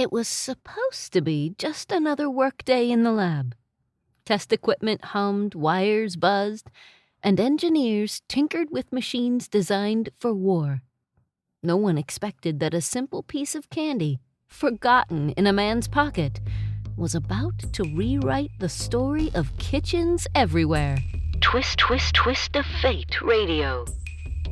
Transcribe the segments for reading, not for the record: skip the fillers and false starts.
It was supposed to be just another workday in the lab. Test equipment hummed, wires buzzed, and engineers tinkered with machines designed for war. No one expected that a simple piece of candy, forgotten in a man's pocket, was about to rewrite the story of kitchens everywhere. Twist, twist, twist of fate radio.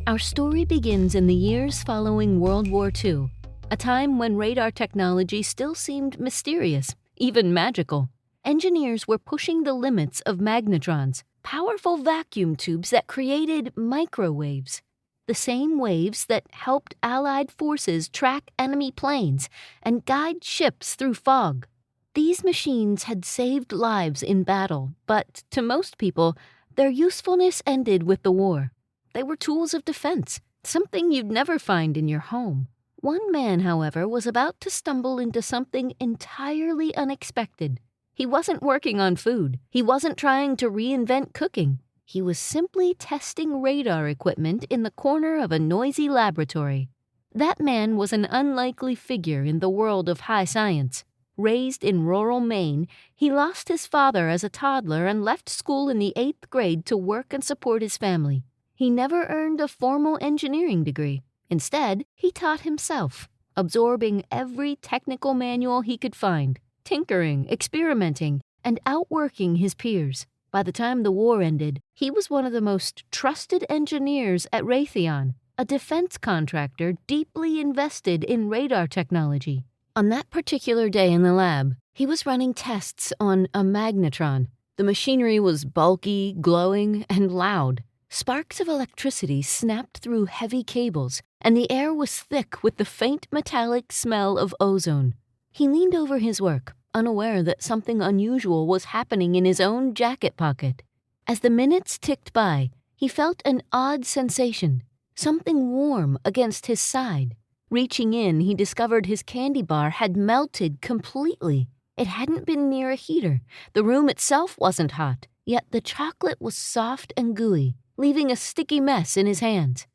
Our story begins in the years following World War II, a time when radar technology still seemed mysterious, even magical. Engineers were pushing the limits of magnetrons, powerful vacuum tubes that created microwaves, the same waves that helped Allied forces track enemy planes and guide ships through fog. These machines had saved lives in battle, but to most people, their usefulness ended with the war. They were tools of defense, something you'd never find in your home. One man, however, was about to stumble into something entirely unexpected. He wasn't working on food. He wasn't trying to reinvent cooking. He was simply testing radar equipment in the corner of a noisy laboratory. That man was an unlikely figure in the world of high science. Raised in rural Maine, he lost his father as a toddler and left school in the 8th grade to work and support his family. He never earned a formal engineering degree. Instead, he taught himself, absorbing every technical manual he could find, tinkering, experimenting, and outworking his peers. By the time the war ended, he was one of the most trusted engineers at Raytheon, a defense contractor deeply invested in radar technology. On that particular day in the lab, he was running tests on a magnetron. The machinery was bulky, glowing, and loud. Sparks of electricity snapped through heavy cables, and the air was thick with the faint metallic smell of ozone. He leaned over his work, unaware that something unusual was happening in his own jacket pocket. As the minutes ticked by, he felt an odd sensation, something warm against his side. Reaching in, he discovered his candy bar had melted completely. It hadn't been near a heater. The room itself wasn't hot, yet the chocolate was soft and gooey, leaving a sticky mess in his hands.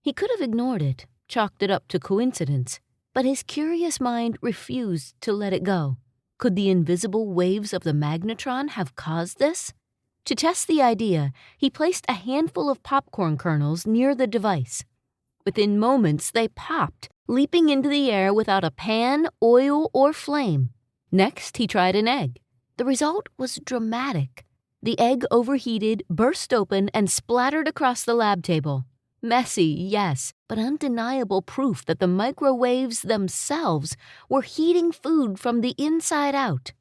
He could have ignored it, chalked it up to coincidence, but his curious mind refused to let it go. Could the invisible waves of the magnetron have caused this? To test the idea, he placed a handful of popcorn kernels near the device. Within moments, they popped, leaping into the air without a pan, oil, or flame. Next, he tried an egg. The result was dramatic. The egg overheated, burst open, and splattered across the lab table. Messy, yes, but undeniable proof that the microwaves themselves were heating food from the inside out.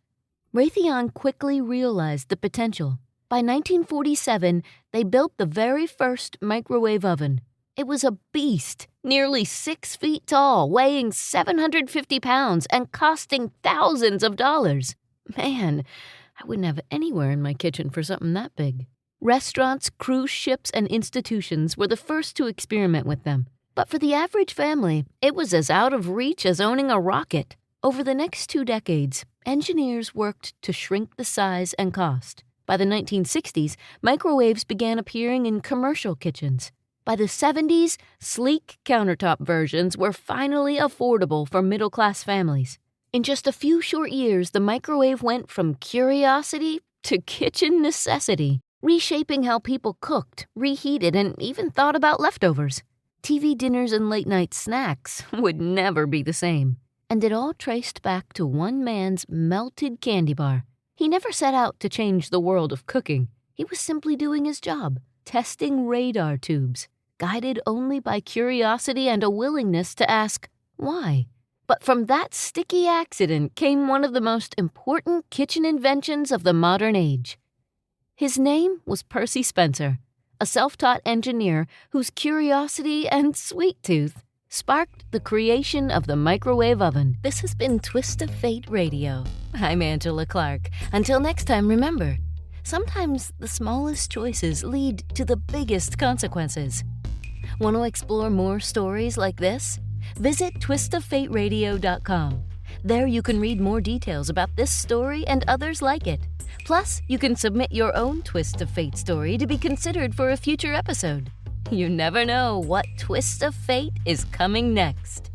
Raytheon quickly realized the potential. By 1947, they built the very first microwave oven. It was a beast, nearly 6 feet tall, weighing 750 pounds and costing thousands of dollars. Man, I wouldn't have anywhere in my kitchen for something that big. Restaurants, cruise ships, and institutions were the first to experiment with them. But for the average family, it was as out of reach as owning a rocket. Over the next 2 decades, engineers worked to shrink the size and cost. By the 1960s, microwaves began appearing in commercial kitchens. By the 70s, sleek countertop versions were finally affordable for middle-class families. In just a few short years, the microwave went from curiosity to kitchen necessity, reshaping how cooked, cooked, reheated, and even thought about leftovers. TV dinners and late-night snacks would never be the same. And it all traced back to one man's melted candy bar. He never set out to change the world of cooking. He was simply doing his job, testing radar tubes, guided only by curiosity and a willingness to ask, why? But from that sticky accident came one of the most important kitchen inventions of the modern age. His name was Percy Spencer, a self-taught engineer whose curiosity and sweet tooth sparked the creation of the microwave oven. This has been Twist of Fate Radio. I'm Angela Clark. Until next time, remember, sometimes the smallest choices lead to the biggest consequences. Want to explore more stories like this? Visit twistoffateradio.com. There you can read more details about this story and others like it. Plus, you can submit your own Twist of Fate story to be considered for a future episode. You never know what twist of fate is coming next.